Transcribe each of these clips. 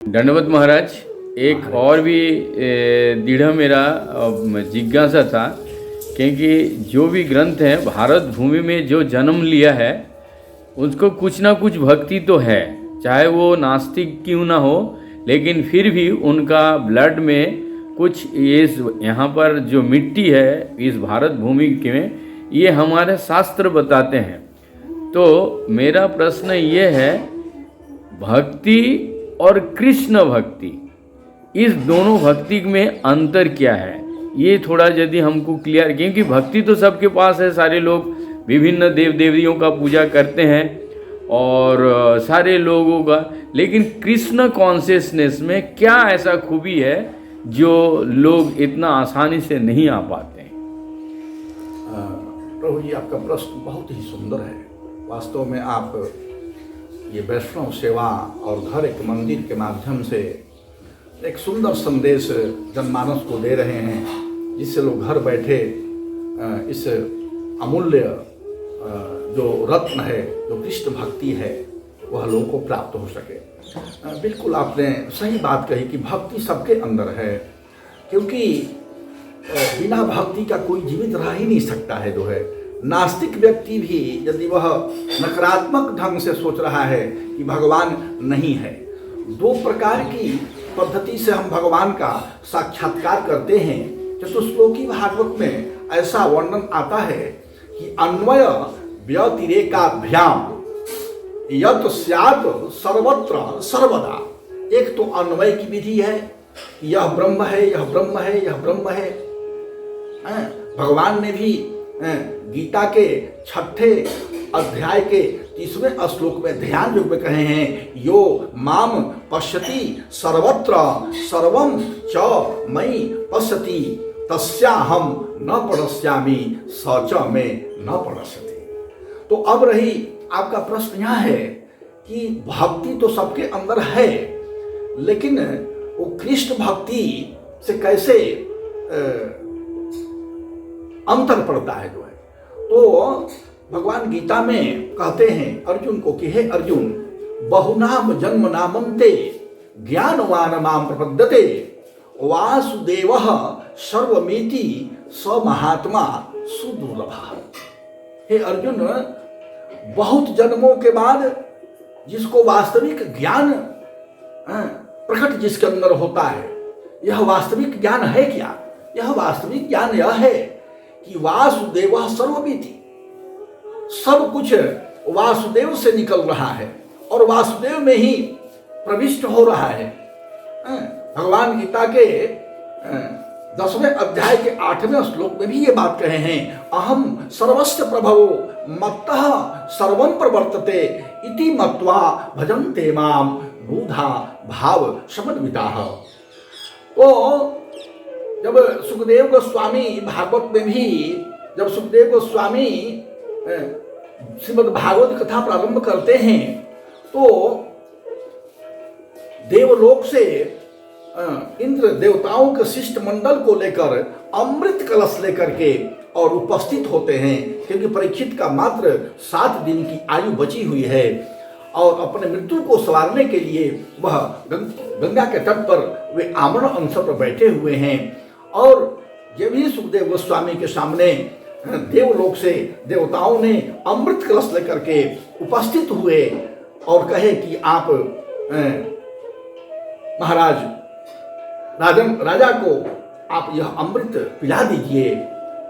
दंडवत महाराज। एक और भी दृढ़ मेरा जिज्ञासा था, क्योंकि जो भी ग्रंथ है भारत भूमि में जो जन्म लिया है उसको कुछ ना कुछ भक्ति तो है, चाहे वो नास्तिक क्यों ना हो, लेकिन फिर भी उनका ब्लड में कुछ ये यहाँ पर जो मिट्टी है इस भारत भूमि में, ये हमारे शास्त्र बताते हैं। तो मेरा प्रश्न ये है, भक्ति और कृष्ण भक्ति, इस दोनों भक्ति में अंतर क्या है, ये थोड़ा यदि हमको क्लियर, क्योंकि भक्ति तो सबके पास है, सारे लोग विभिन्न देव देवियों का पूजा करते हैं और सारे लोगों का, लेकिन कृष्ण कॉन्शियसनेस में क्या ऐसा खूबी है जो लोग इतना आसानी से नहीं आ पाते हैं? प्रभु जी, आपका प्रश्न बहुत ही सुंदर है। वास्तव में आप ये वैष्णव सेवा और घर एक मंदिर के माध्यम से एक सुंदर संदेश जनमानस को दे रहे हैं, जिससे लोग घर बैठे इस अमूल्य जो रत्न है, जो कृष्ण भक्ति है, वह लोगों को प्राप्त हो सके। बिल्कुल आपने सही बात कही कि भक्ति सबके अंदर है, क्योंकि बिना भक्ति का कोई जीवित रह ही नहीं सकता है। जो है नास्तिक व्यक्ति भी यदि वह नकारात्मक ढंग से सोच रहा है कि भगवान नहीं है, दो प्रकार की पद्धति से हम भगवान का साक्षात्कार करते हैं। चतुश्लोकी भागवत में ऐसा वर्णन आता है कि अन्वय व्यतिरेकाभ्याम यत् स्यात् सर्वत्र सर्वदा। एक तो अन्वय की विधि है, यह ब्रह्म है, यह ब्रह्म है, यह ब्रह्म है। भगवान ने भी गीता के 6ठे अध्याय के 30वें श्लोक में ध्यान योग में कहे हैं, यो माम पश्यति सर्वत्र सर्वम च मयि पश्यति तस्याहम न पश्यामि स च मे न पश्यति। तो अब रही आपका प्रश्न यह है कि भक्ति तो सबके अंदर है, लेकिन वो कृष्ण भक्ति से कैसे अंतर पड़ता है। जो है तो भगवान गीता में कहते हैं अर्जुन को कि हे अर्जुन, बहुनाम जन्म नामन्ते ज्ञानवान माम प्रपद्यते वासुदेवः सर्वमिति स महात्मा सुदुर्लभः। हे अर्जुन, बहुत जन्मों के बाद जिसको वास्तविक ज्ञान प्रकट जिसके अंदर होता है, यह वास्तविक ज्ञान है क्या? यह वास्तविक ज्ञान यह है कि वासुदेव सर्वमिति, सब कुछ वासुदेव से निकल रहा है और वासुदेव में ही प्रविष्ट हो रहा है। भगवान गीता के 10वें अध्याय के 8वें श्लोक में भी ये बात कहे हैं, अहम सर्वस्य प्रभवो मत्तः सर्वं प्रवर्तते इति मत्वा भजन्ते माम बुधा भाव समन्विताः। तो जब सुखदेव गोस्वामी भागवत में भी, जब सुखदेव गोस्वामी श्रीमद् भागवत कथा प्रारंभ करते हैं, तो देवलोक से इंद्र देवताओं के शिष्ट मंडल को लेकर अमृत कलश लेकर के और उपस्थित होते हैं, क्योंकि परीक्षित का मात्र 7 दिन की आयु बची हुई है और अपने मृत्यु को संवारने के लिए वह गंगा के तट पर वे आमरण अनशन पर बैठे हुए हैं। और जब ही सुखदेव गोस्वामी के सामने देवलोक से देवताओं ने अमृत कलश लेकर के उपस्थित हुए और कहे कि आप महाराज राजा को आप यह अमृत पिला दीजिए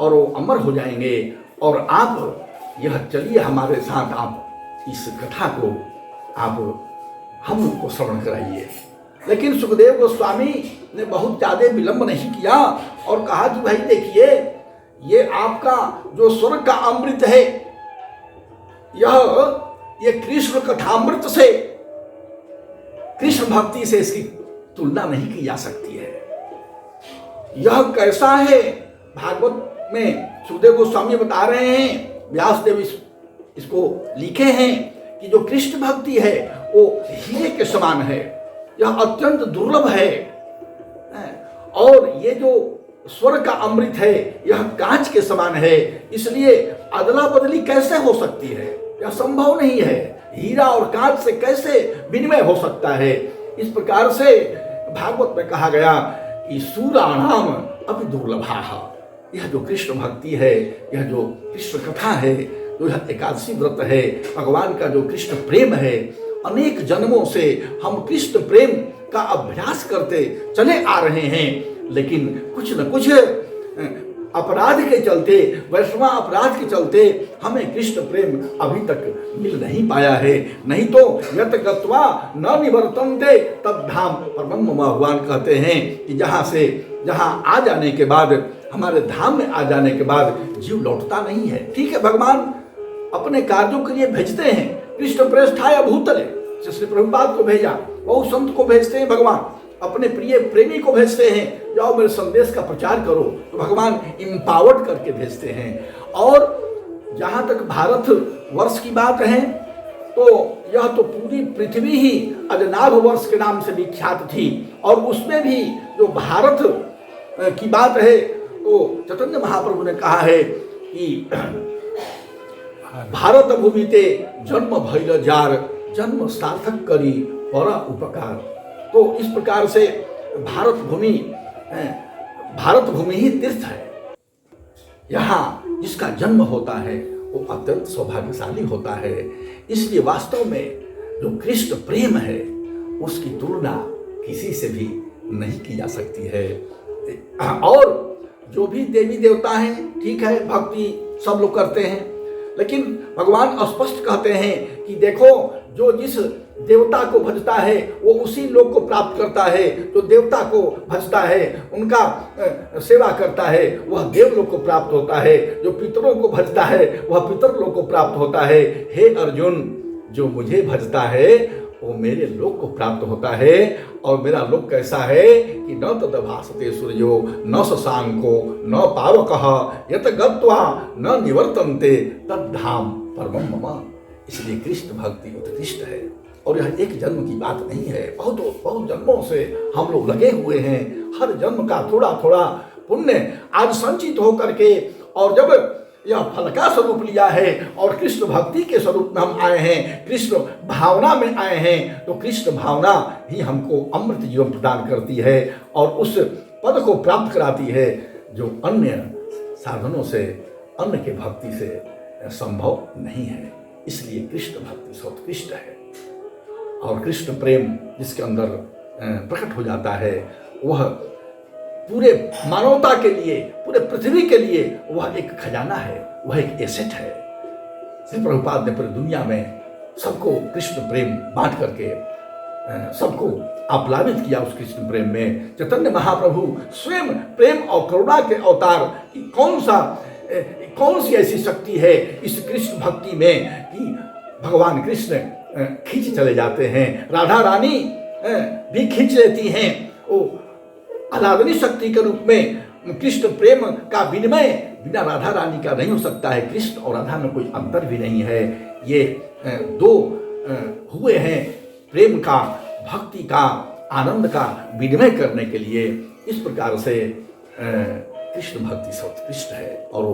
और वो अमर हो जाएंगे, और आप यह चलिए हमारे साथ, आप इस कथा को आप हम उनको श्रवण कराइए। लेकिन सुखदेव गोस्वामी ने बहुत ज़्यादा विलंब नहीं किया और कहा कि भाई देखिए, ये आपका जो स्वर्ग का अमृत है, ये कृष्ण कथामृत से, कृष्ण भक्ति से इसकी तुलना नहीं की जा सकती है। यह कैसा है, भागवत में सुखदेव गोस्वामी बता रहे हैं, व्यासदेव इसको लिखे हैं कि जो कृष्ण भक्ति है वो हीरे के समान है, यह अत्यंत दुर्लभ है, और ये जो स्वर्ग का अमृत है यह कांच के समान है, इसलिए अदला बदली कैसे हो सकती है, यह संभव नहीं है। हीरा और कांच से कैसे विनिमय हो सकता है? इस प्रकार से भागवत में कहा गया कि सूराणाम अभी दुर्लभा। यह जो कृष्ण भक्ति है, यह जो कृष्ण कथा है, जो यह एकादशी व्रत है, भगवान का जो कृष्ण प्रेम है, अनेक जन्मों से हम कृष्ण प्रेम का अभ्यास करते चले आ रहे हैं, लेकिन कुछ न कुछ अपराध के चलते, वैष्णव अपराध के चलते हमें कृष्ण प्रेम अभी तक मिल नहीं पाया है। नहीं तो यत गत्वा न निवर्तन्ते तद धाम परमम मम। भगवान कहते हैं कि जहाँ आ जाने के बाद, हमारे धाम में आ जाने के बाद जीव लौटता नहीं है। ठीक है, भगवान अपने कार्यों के लिए भेजते हैं। कृष्ण प्रेष्ठाय भूतले, जिसने प्रभुपाद को भेजा, बहु संत को भेजते हैं भगवान, अपने प्रिय प्रेमी को भेजते हैं, जाओ मेरे संदेश का प्रचार करो, तो भगवान इम्पावर्ड करके भेजते हैं। और जहाँ तक भारत वर्ष की बात है, तो यह तो पूरी पृथ्वी ही अजनाभ वर्ष के नाम से विख्यात थी, और उसमें भी जो भारत की बात है, तो चैतन्य महाप्रभु ने कहा है कि भारत भूमिते जन्म भैल जार, जन्म सार्थक करी बड़ा उपकार। तो इस प्रकार से भारत भूमि ही तीर्थ है। यहाँ जिसका जन्म होता है वो अत्यंत सौभाग्यशाली होता है। इसलिए वास्तव में जो कृष्ण प्रेम है उसकी तुलना किसी से भी नहीं की जा सकती है। और जो भी देवी देवता हैं, ठीक है, भक्ति सब लोग करते हैं, लेकिन भगवान स्पष्ट कहते हैं कि देखो, जो जिस देवता को भजता है वो उसी लोक को प्राप्त करता है। जो देवता को भजता है, उनका सेवा करता है, वह देवलोक को प्राप्त होता है। जो पितरों को भजता है वह पितरलोक को प्राप्त होता है। हे अर्जुन, जो मुझे भजता है वो मेरे लोक को प्राप्त होता है। और मेरा लोक कैसा है कि न तदभासते सूर्यो न शशांको न पावकः यत गत्वा न निवर्तन्ते तद्धाम परमं मम। इसलिए कृष्ण भक्ति उत्कृष्ट है। और यह एक जन्म की बात नहीं है, बहुत जन्मों से हम लोग लगे हुए हैं। हर जन्म का थोड़ा थोड़ा पुण्य आज संचित होकर के, और जब यह फल का स्वरूप लिया है और कृष्ण भक्ति के स्वरूप में हम आए हैं, कृष्ण भावना में आए हैं, तो कृष्ण भावना ही हमको अमृत जीवन प्रदान करती है और उस पद को प्राप्त कराती है जो अन्य साधनों से, अन्य के भक्ति से संभव नहीं है। इसलिए कृष्ण भक्ति सर्वोत्कृष्ट है। और कृष्ण प्रेम जिसके अंदर प्रकट हो जाता है, वह पूरे मानवता के लिए, पूरे पृथ्वी के लिए वह एक खजाना है, वह एक एसेट है। श्री प्रभुपाद ने पूरी दुनिया में सबको कृष्ण प्रेम बांट करके सबको आप्लावित किया उस कृष्ण प्रेम में। चैतन्य महाप्रभु स्वयं प्रेम और करुणा के अवतार की कौन सी ऐसी शक्ति है इस कृष्ण भक्ति में कि भगवान कृष्ण खींच चले जाते हैं। राधा रानी भी खींच लेती हैं। वो अलादनी शक्ति के रूप में कृष्ण प्रेम का विनिमय बिना राधा रानी का नहीं हो सकता है। कृष्ण और राधा में कोई अंतर भी नहीं है। ये दो हुए हैं प्रेम का, भक्ति का, आनंद का विनिमय करने के लिए। इस प्रकार से कृष्ण भक्ति सर्वोत्कृष्ट है और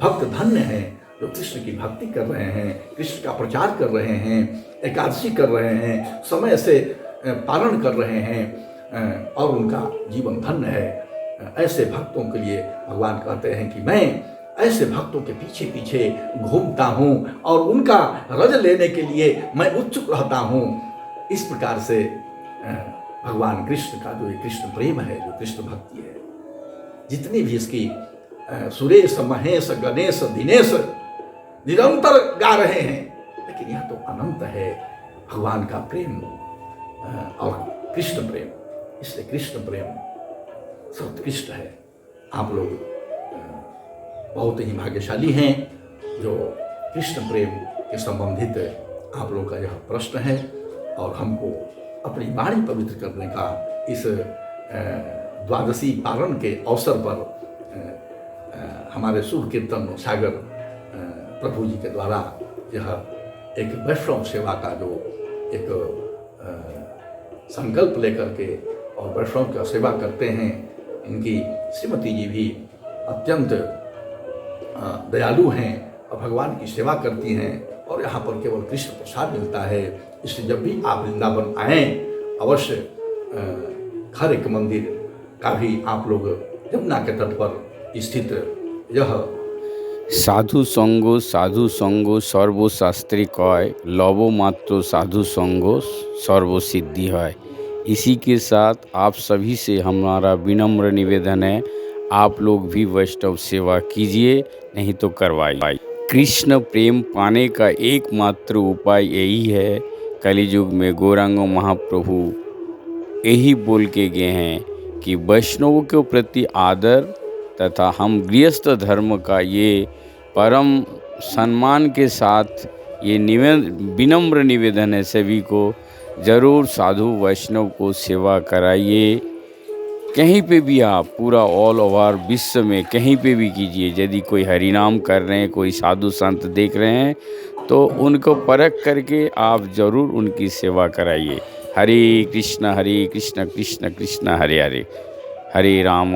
भक्त धन्य हैं जो कृष्ण की भक्ति कर रहे हैं, कृष्ण का प्रचार कर रहे हैं, एकादशी कर रहे हैं, समय से पालन कर रहे हैं और उनका जीवन धन्य है। ऐसे भक्तों के लिए भगवान कहते हैं कि मैं ऐसे भक्तों के पीछे पीछे घूमता हूँ और उनका रज लेने के लिए मैं उत्सुक रहता हूँ। इस प्रकार से भगवान कृष्ण का जो कृष्ण प्रेम है, जो कृष्ण भक्ति है, जितनी भी इसकी सुरेश, महेश, गणेश, दिनेश निरंतर गा रहे हैं, लेकिन यह तो अनंत है भगवान का प्रेम और कृष्ण प्रेम। इसलिए कृष्ण प्रेम सर्वोत्कृष्ट है। आप लोग बहुत ही भाग्यशाली हैं जो कृष्ण प्रेम के संबंधित आप लोगों का यह प्रश्न है और हमको अपनी वाणी पवित्र करने का इस द्वादशी पारण के अवसर पर हमारे शुभ कीर्तन सागर प्रभु जी के द्वारा यह एक वैष्णव सेवा का जो एक संकल्प लेकर के और वैष्णव की सेवा करते हैं। इनकी श्रीमती जी भी अत्यंत दयालु हैं और भगवान की सेवा करती हैं और यहाँ पर केवल कृष्ण प्रसाद मिलता है। इसलिए जब भी आप वृंदावन आएँ अवश्य हर एक मंदिर का भी आप लोग यमुना के तट पर स्थित यह साधु संगो सर्वशास्त्री कय लवो मात्र साधु संगो सर्वसिद्धि है। इसी के साथ आप सभी से हमारा विनम्र निवेदन है, आप लोग भी वैष्णव सेवा कीजिए, नहीं तो करवाइए। कृष्ण प्रेम पाने का एकमात्र उपाय यही है। कलियुग में गौरांग महाप्रभु यही बोल के गए हैं कि वैष्णव के प्रति आदर तथा हम गृहस्थ धर्म का ये परम सम्मान के साथ ये विनम्र निवेदन है सभी को, ज़रूर साधु वैष्णव को सेवा कराइए। कहीं पे भी आप पूरा ऑल ओवर विश्व में कहीं पे भी कीजिए। यदि कोई हरिनाम कर रहे हैं, कोई साधु संत देख रहे हैं, तो उनको परख करके आप ज़रूर उनकी सेवा कराइए। हरे कृष्ण कृष्ण कृष्ण हरे हरे, हरे राम